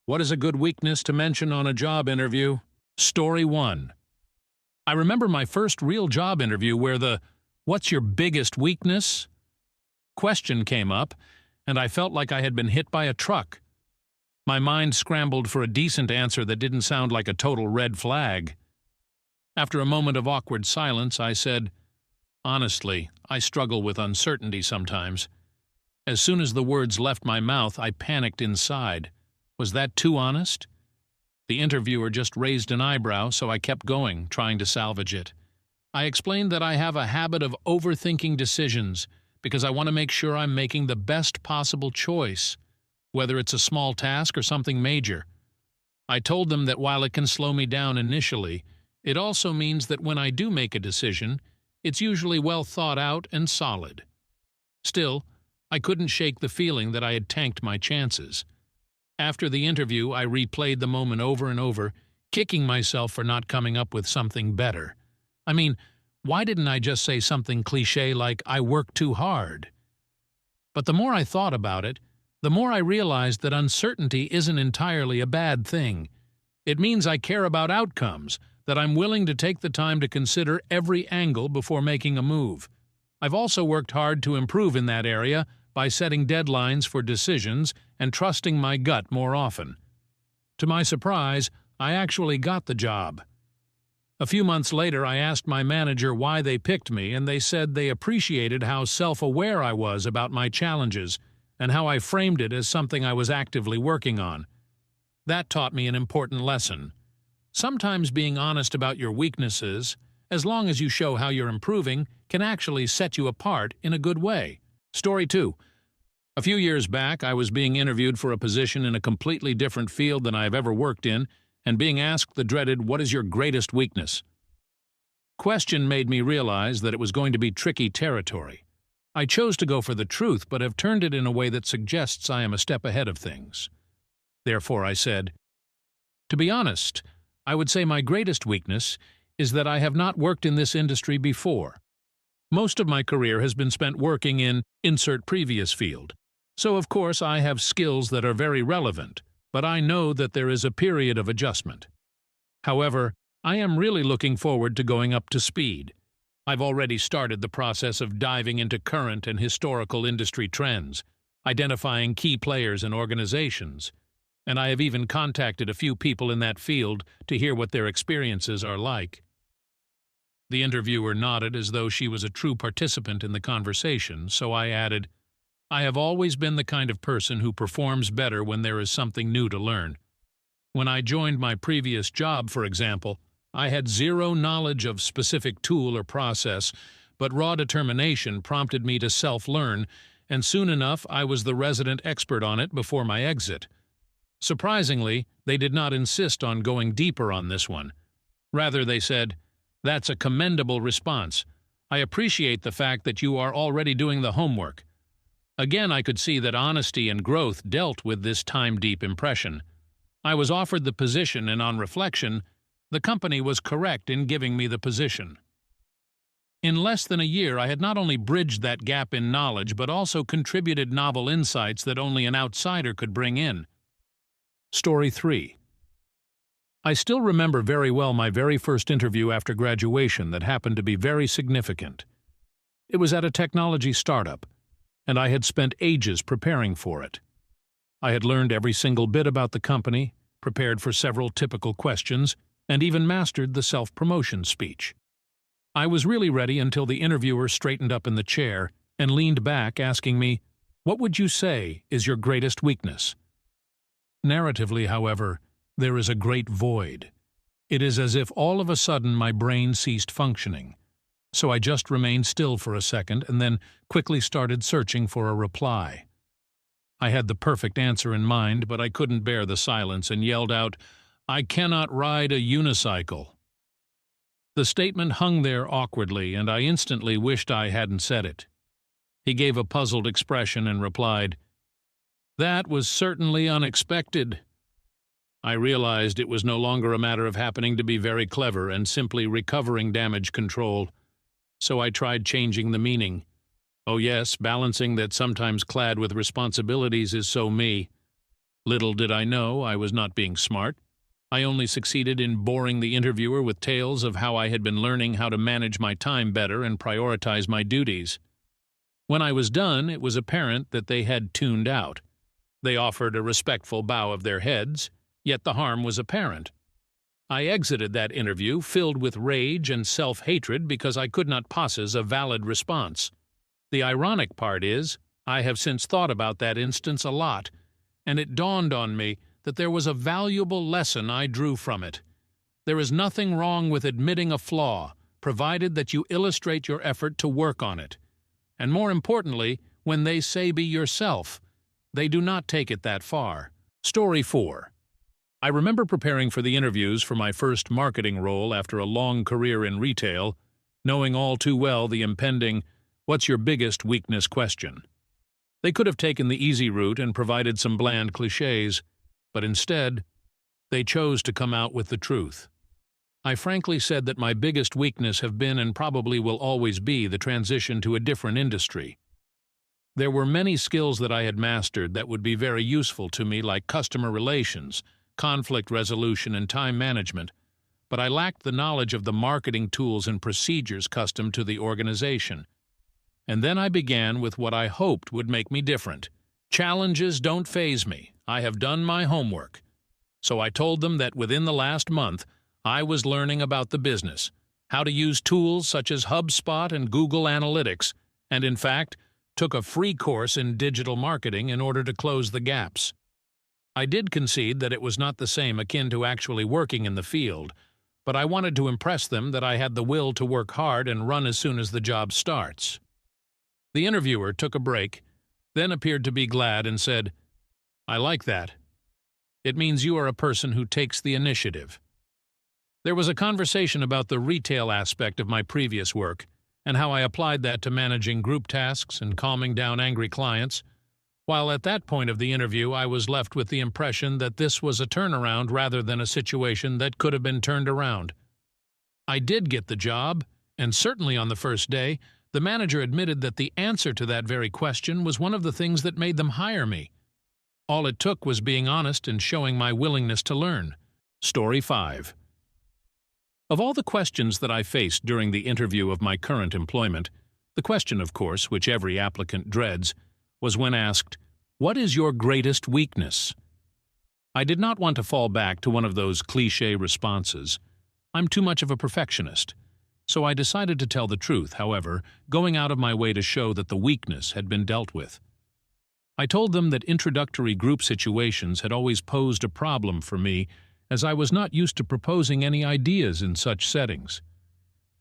What is a good weakness to mention on a job interview? Story 1. I remember my first real job interview where the "What's your biggest weakness?" question came up, and I felt like I had been hit by a truck. My mind scrambled for a decent answer that didn't sound like a total red flag. After a moment of awkward silence, I said, "Honestly, I struggle with uncertainty sometimes." As soon as the words left my mouth, I panicked inside. Was that too honest? The interviewer just raised an eyebrow, so I kept going, trying to salvage it. I explained that I have a habit of overthinking decisions because I want to make sure I'm making the best possible choice, whether it's a small task or something major. I told them that while it can slow me down initially, it also means that when I do make a decision, it's usually well thought out and solid. Still, I couldn't shake the feeling that I had tanked my chances. After the interview, I replayed the moment over and over, kicking myself for not coming up with something better. I mean, why didn't I just say something cliché like, "I worked too hard"? But the more I thought about it, the more I realized that uncertainty isn't entirely a bad thing. It means I care about outcomes, that I'm willing to take the time to consider every angle before making a move. I've also worked hard to improve in that area by setting deadlines for decisions and trusting my gut more often. To my surprise, I actually got the job. A few months later, I asked my manager why they picked me, and they said they appreciated how self-aware I was about my challenges and how I framed it as something I was actively working on. That taught me an important lesson. Sometimes being honest about your weaknesses, as long as you show how you're improving, can actually set you apart in a good way. Story 2. A few years back, I was being interviewed for a position in a completely different field than I have ever worked in, and being asked the dreaded, "What is your greatest weakness?" Question made me realize that it was going to be tricky territory. I chose to go for the truth, but have turned it in a way that suggests I am a step ahead of things. Therefore, I said, "To be honest, I would say my greatest weakness is that I have not worked in this industry before. Most of my career has been spent working in insert previous field, so of course I have skills that are very relevant, but I know that there is a period of adjustment. However, I am really looking forward to going up to speed. I've already started the process of diving into current and historical industry trends, identifying key players and organizations, and I have even contacted a few people in that field to hear what their experiences are like." The interviewer nodded as though she was a true participant in the conversation, so I added, "I have always been the kind of person who performs better when there is something new to learn. When I joined my previous job, for example, I had zero knowledge of specific tool or process, but raw determination prompted me to self-learn, and soon enough I was the resident expert on it before my exit. Surprisingly, they did not insist on going deeper on this one. Rather, they said, 'That's a commendable response. I appreciate the fact that you are already doing the homework.' Again, I could see that honesty and growth dealt with this time-deep impression. I was offered the position, and on reflection, the company was correct in giving me the position. In less than a year, I had not only bridged that gap in knowledge, but also contributed novel insights that only an outsider could bring in." Story 3. I still remember very well my very first interview after graduation that happened to be very significant. It was at a technology startup, and I had spent ages preparing for it. I had learned every single bit about the company, prepared for several typical questions, and even mastered the self-promotion speech. I was really ready until the interviewer straightened up in the chair and leaned back asking me, "What would you say is your greatest weakness?" Narratively, however, there is a great void. It is as if all of a sudden my brain ceased functioning. So I just remained still for a second and then quickly started searching for a reply. I had the perfect answer in mind, but I couldn't bear the silence and yelled out, "I cannot ride a unicycle." The statement hung there awkwardly, and I instantly wished I hadn't said it. He gave a puzzled expression and replied, "That was certainly unexpected." I realized it was no longer a matter of happening to be very clever and simply recovering damage control, so I tried changing the meaning. Oh yes, balancing that sometimes clad with responsibilities is so me. Little did I know I was not being smart. I only succeeded in boring the interviewer with tales of how I had been learning how to manage my time better and prioritize my duties. When I was done, it was apparent that they had tuned out. They offered a respectful bow of their heads, yet the harm was apparent. I exited that interview filled with rage and self-hatred because I could not possess a valid response. The ironic part is, I have since thought about that instance a lot, and it dawned on me that there was a valuable lesson I drew from it. There is nothing wrong with admitting a flaw, provided that you illustrate your effort to work on it. And more importantly, when they say be yourself, they do not take it that far. Story 4. I remember preparing for the interviews for my first marketing role after a long career in retail, knowing all too well the impending, "What's your biggest weakness?" question. They could have taken the easy route and provided some bland cliches, but instead, they chose to come out with the truth. I frankly said that my biggest weakness have been and probably will always be the transition to a different industry. There were many skills that I had mastered that would be very useful to me, like customer relations, conflict resolution, and time management, but I lacked the knowledge of the marketing tools and procedures custom to the organization. And then I began with what I hoped would make me different. Challenges don't faze me. I have done my homework. So I told them that within the last month, I was learning about the business, how to use tools such as HubSpot and Google Analytics, and in fact, took a free course in digital marketing in order to close the gaps. I did concede that it was not the same akin to actually working in the field, but I wanted to impress them that I had the will to work hard and run as soon as the job starts. The interviewer took a break, then appeared to be glad and said, "I like that. It means you are a person who takes the initiative." There was a conversation about the retail aspect of my previous work and how I applied that to managing group tasks and calming down angry clients, while at that point of the interview I was left with the impression that this was a turnaround rather than a situation that could have been turned around. I did get the job, and certainly on the first day, the manager admitted that the answer to that very question was one of the things that made them hire me. All it took was being honest and showing my willingness to learn. Story 5. Of all the questions that I faced during the interview of my current employment, the question, of course, which every applicant dreads, was when asked, "What is your greatest weakness?" I did not want to fall back to one of those cliché responses. I'm too much of a perfectionist. So I decided to tell the truth, however, going out of my way to show that the weakness had been dealt with. I told them that introductory group situations had always posed a problem for me, as I was not used to proposing any ideas in such settings.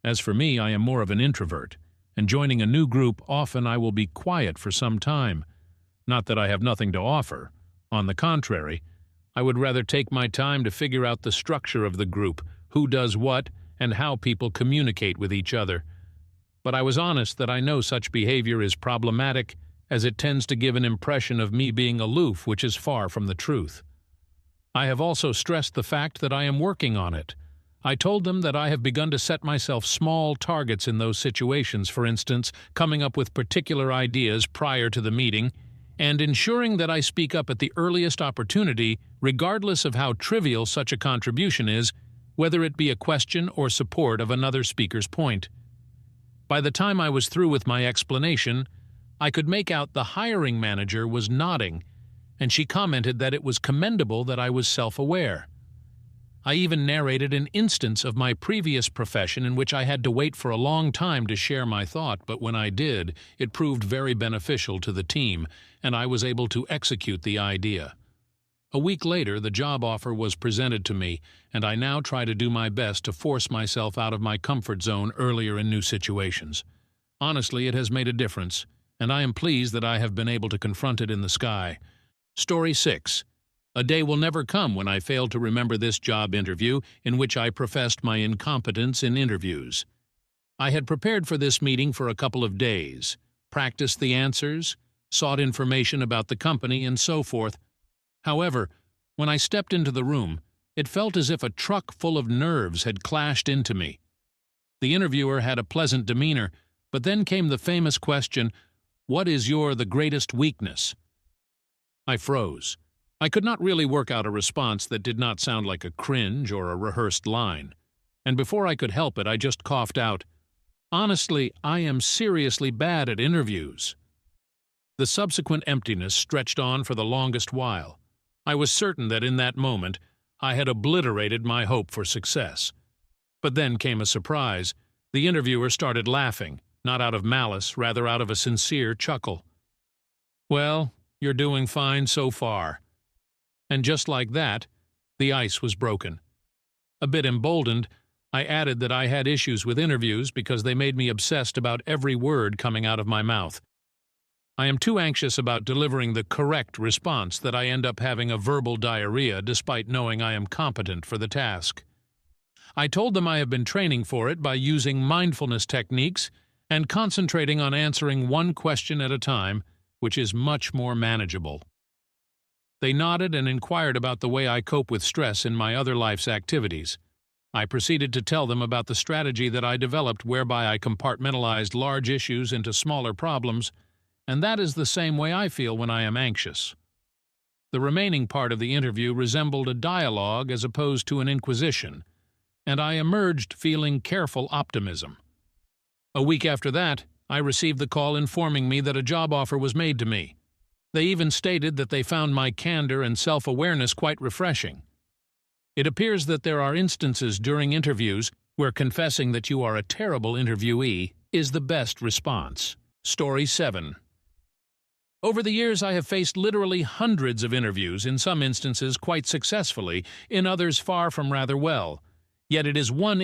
As for me, I am more of an introvert, and joining a new group often I will be quiet for some time. Not that I have nothing to offer. On the contrary, I would rather take my time to figure out the structure of the group, who does what, and how people communicate with each other. But I was honest that I know such behavior is problematic, as it tends to give an impression of me being aloof, which is far from the truth. I have also stressed the fact that I am working on it. I told them that I have begun to set myself small targets in those situations, for instance, coming up with particular ideas prior to the meeting, and ensuring that I speak up at the earliest opportunity, regardless of how trivial such a contribution is, whether it be a question or support of another speaker's point. By the time I was through with my explanation, I could make out the hiring manager was nodding, and she commented that it was commendable that I was self-aware. I even narrated an instance of my previous profession in which I had to wait for a long time to share my thought, but when I did, it proved very beneficial to the team, and I was able to execute the idea. A week later, the job offer was presented to me, and I now try to do my best to force myself out of my comfort zone earlier in new situations. Honestly, it has made a difference, and I am pleased that I have been able to confront it in the sky. Story 6. A day will never come when I fail to remember this job interview in which I professed my incompetence in interviews. I had prepared for this meeting for a couple of days, practiced the answers, sought information about the company, and so forth. However, when I stepped into the room, it felt as if a truck full of nerves had clashed into me. The interviewer had a pleasant demeanor, but then came the famous question, "What is the greatest weakness?" I froze. I could not really work out a response that did not sound like a cringe or a rehearsed line, and before I could help it, I just coughed out, "Honestly, I am seriously bad at interviews." The subsequent emptiness stretched on for the longest while. I was certain that in that moment I had obliterated my hope for success. But then came a surprise. The interviewer started laughing, not out of malice, rather out of a sincere chuckle. "Well, you're doing fine so far." And just like that, the ice was broken. A bit emboldened, I added that I had issues with interviews because they made me obsessed about every word coming out of my mouth. I am too anxious about delivering the correct response that I end up having a verbal diarrhea despite knowing I am competent for the task. I told them I have been training for it by using mindfulness techniques and concentrating on answering one question at a time, which is much more manageable. They nodded and inquired about the way I cope with stress in my other life's activities. I proceeded to tell them about the strategy that I developed whereby I compartmentalized large issues into smaller problems, and that is the same way I feel when I am anxious. The remaining part of the interview resembled a dialogue as opposed to an inquisition, and I emerged feeling careful optimism. A week after that, I received the call informing me that a job offer was made to me. They even stated that they found my candor and self-awareness quite refreshing. It appears that there are instances during interviews where confessing that you are a terrible interviewee is the best response. Story 7. Over the years, I have faced literally hundreds of interviews, in some instances quite successfully, in others far from rather well. Yet it is one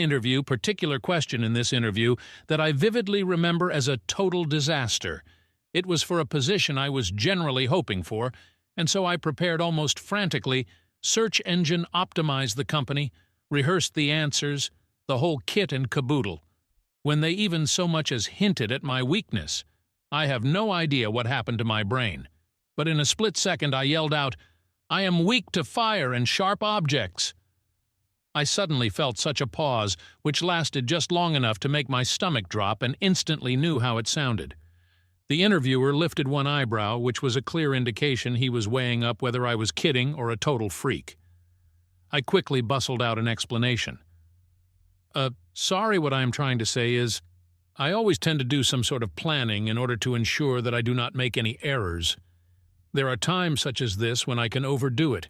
particular question in this interview, that I vividly remember as a total disaster. It was for a position I was generally hoping for, and so I prepared almost frantically, search engine optimized the company, rehearsed the answers, the whole kit and caboodle. When they even so much as hinted at my weakness, I have no idea what happened to my brain. But in a split second I yelled out, "I am weak to fire and sharp objects." I suddenly felt such a pause, which lasted just long enough to make my stomach drop, and instantly knew how it sounded. The interviewer lifted one eyebrow, which was a clear indication he was weighing up whether I was kidding or a total freak. I quickly bustled out an explanation. Sorry, what I am trying to say is, I always tend to do some sort of planning in order to ensure that I do not make any errors. There are times such as this when I can overdo it,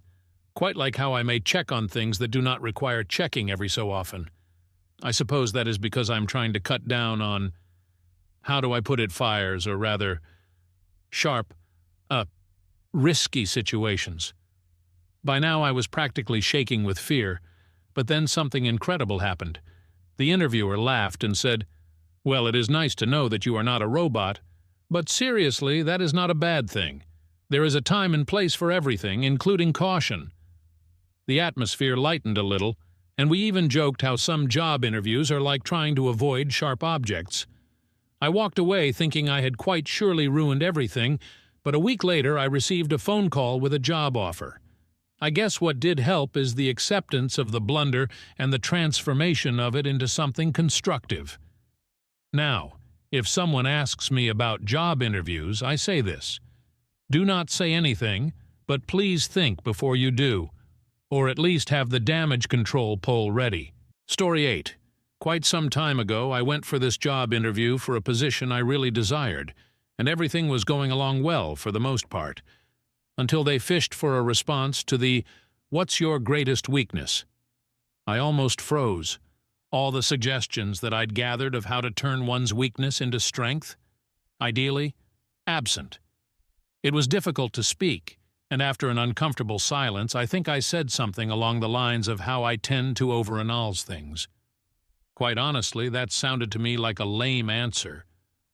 quite like how I may check on things that do not require checking every so often. I suppose that is because I'm trying to cut down on, how do I put it, fires, or rather, sharp, risky situations. By now I was practically shaking with fear, but then something incredible happened. The interviewer laughed and said, "Well, it is nice to know that you are not a robot, but seriously, that is not a bad thing. There is a time and place for everything, including caution." The atmosphere lightened a little, and we even joked how some job interviews are like trying to avoid sharp objects. I walked away thinking I had quite surely ruined everything, but a week later I received a phone call with a job offer. I guess what did help is the acceptance of the blunder and the transformation of it into something constructive. Now, if someone asks me about job interviews, I say this: do not say anything, but please think before you do, or at least have the damage control pole ready. Story 8. Quite some time ago, I went for this job interview for a position I really desired, and everything was going along well for the most part, until they fished for a response to the "What's your greatest weakness?" I almost froze. All the suggestions that I'd gathered of how to turn one's weakness into strength, ideally, absent. It was difficult to speak, and after an uncomfortable silence, I think I said something along the lines of how I tend to overanalyze things. Quite honestly, that sounded to me like a lame answer,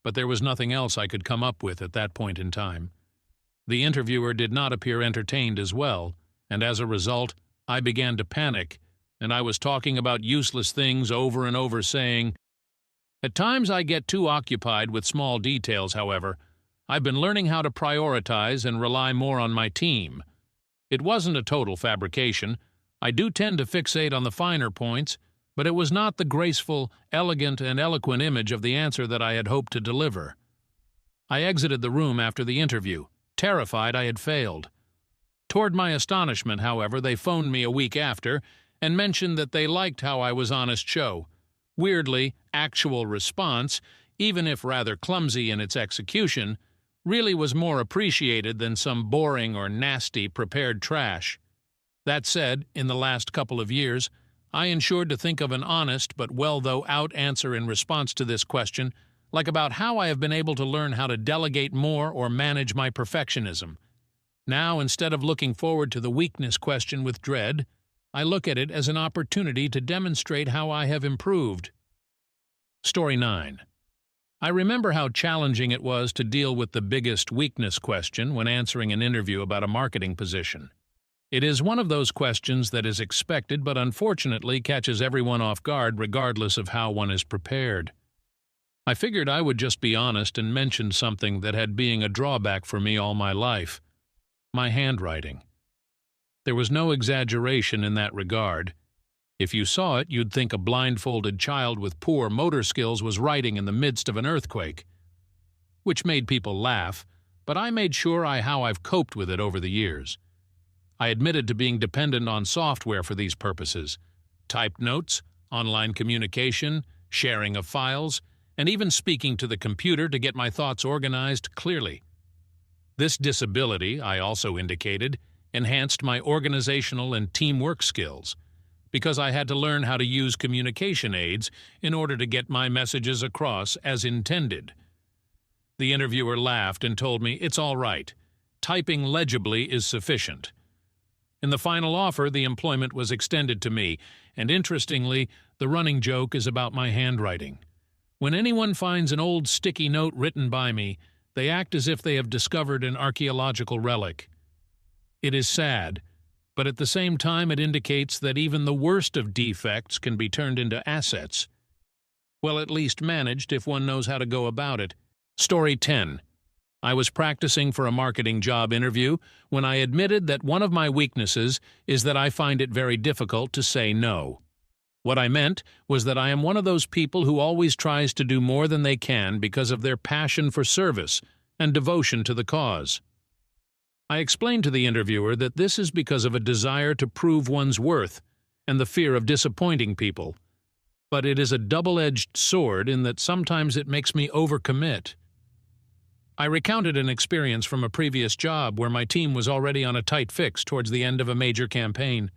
but there was nothing else I could come up with at that point in time. The interviewer did not appear entertained as well, and as a result, I began to panic, and I was talking about useless things over and over, saying, "At times I get too occupied with small details, however. I've been learning how to prioritize and rely more on my team. It wasn't a total fabrication. I do tend to fixate on the finer points, but it was not the graceful, elegant, and eloquent image of the answer that I had hoped to deliver." I exited the room after the interview, terrified I had failed. Toward my astonishment, however, they phoned me a week after and mentioned that they liked how I was honest show. Weirdly, actual response, even if rather clumsy in its execution, really was more appreciated than some boring or nasty prepared trash. That said, in the last couple of years, I ensured to think of an honest but well-thought-out answer in response to this question, like about how I have been able to learn how to delegate more or manage my perfectionism. Now, instead of looking forward to the weakness question with dread, I look at it as an opportunity to demonstrate how I have improved. Story 9. I remember how challenging it was to deal with the biggest weakness question when answering an interview about a marketing position. It is one of those questions that is expected but unfortunately catches everyone off guard regardless of how one is prepared. I figured I would just be honest and mention something that had been a drawback for me all my life: my handwriting. There was no exaggeration in that regard. If you saw it, you'd think a blindfolded child with poor motor skills was writing in the midst of an earthquake. Which made people laugh, but I made sure how I've coped with it over the years. I admitted to being dependent on software for these purposes: typed notes, online communication, sharing of files, and even speaking to the computer to get my thoughts organized clearly. This disability, I also indicated, enhanced my organizational and teamwork skills, because I had to learn how to use communication aids in order to get my messages across as intended. The interviewer laughed and told me it's all right. Typing legibly is sufficient. In the final offer, the employment was extended to me, and interestingly, the running joke is about my handwriting. When anyone finds an old sticky note written by me, they act as if they have discovered an archaeological relic. It is sad, but at the same time it indicates that even the worst of defects can be turned into assets. Well, at least managed if one knows how to go about it. Story 10. I was practicing for a marketing job interview when I admitted that one of my weaknesses is that I find it very difficult to say no. What I meant was that I am one of those people who always tries to do more than they can because of their passion for service and devotion to the cause. I explained to the interviewer that this is because of a desire to prove one's worth and the fear of disappointing people. But it is a double-edged sword in that sometimes it makes me overcommit. I recounted an experience from a previous job where my team was already on a tight fix towards the end of a major campaign.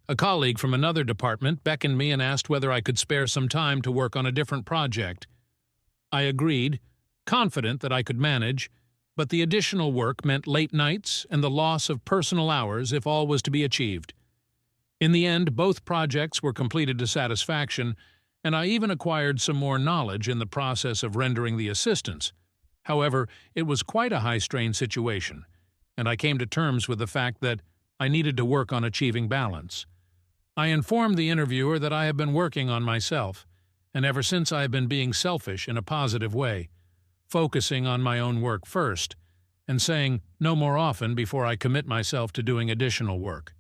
A colleague from another department beckoned me and asked whether I could spare some time to work on a different project. I agreed, confident that I could manage, but the additional work meant late nights and the loss of personal hours if all was to be achieved. In the end, both projects were completed to satisfaction, and I even acquired some more knowledge in the process of rendering the assistance. However, it was quite a high-strain situation, and I came to terms with the fact that I needed to work on achieving balance. I informed the interviewer that I have been working on myself, and ever since I have been being selfish in a positive way, focusing on my own work first, and saying no more often before I commit myself to doing additional work.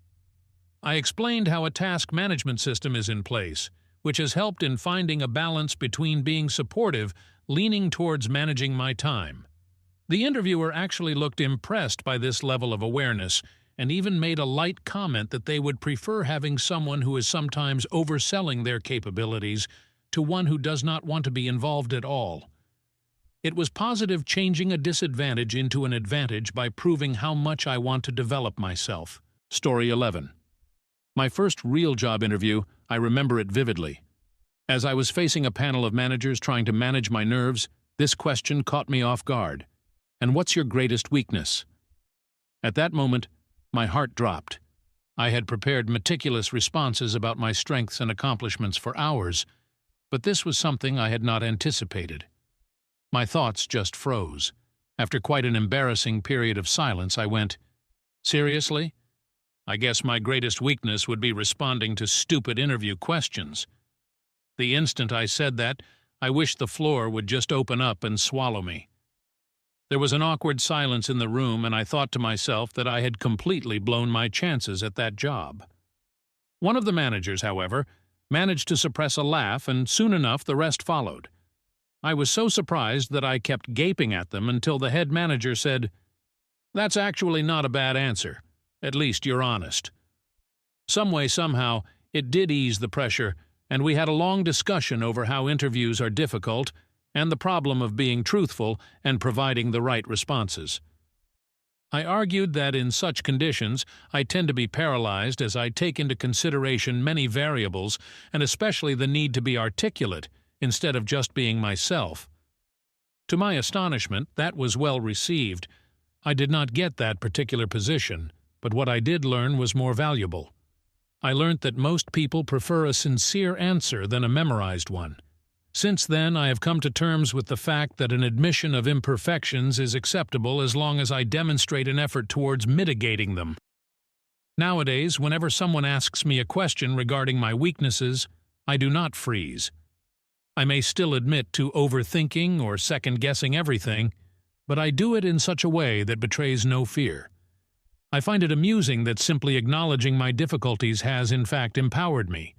I explained how a task management system is in place, which has helped in finding a balance between being supportive, leaning towards managing my time. The interviewer actually looked impressed by this level of awareness, and even made a light comment that they would prefer having someone who is sometimes overselling their capabilities to one who does not want to be involved at all. It was positive changing a disadvantage into an advantage by proving how much I want to develop myself. Story 11. My first real job interview, I remember it vividly. As I was facing a panel of managers trying to manage my nerves, this question caught me off guard. And what's your greatest weakness? At that moment, my heart dropped. I had prepared meticulous responses about my strengths and accomplishments for hours, but this was something I had not anticipated. My thoughts just froze. After quite an embarrassing period of silence, I went, "Seriously? I guess my greatest weakness would be responding to stupid interview questions." The instant I said that, I wished the floor would just open up and swallow me. There was an awkward silence in the room, and I thought to myself that I had completely blown my chances at that job. One of the managers, however, managed to suppress a laugh, and soon enough the rest followed. I was so surprised that I kept gaping at them until the head manager said, "That's actually not a bad answer. At least you're honest. Some way, somehow, it did ease the pressure, and we had a long discussion over how interviews are difficult and the problem of being truthful and providing the right responses. I argued that in such conditions, I tend to be paralyzed as I take into consideration many variables and especially the need to be articulate instead of just being myself. To my astonishment, that was well received. I did not get that particular position, but what I did learn was more valuable. I learned that most people prefer a sincere answer than a memorized one. Since then, I have come to terms with the fact that an admission of imperfections is acceptable as long as I demonstrate an effort towards mitigating them. Nowadays, whenever someone asks me a question regarding my weaknesses, I do not freeze. I may still admit to overthinking or second-guessing everything, but I do it in such a way that betrays no fear. I find it amusing that simply acknowledging my difficulties has, in fact, empowered me.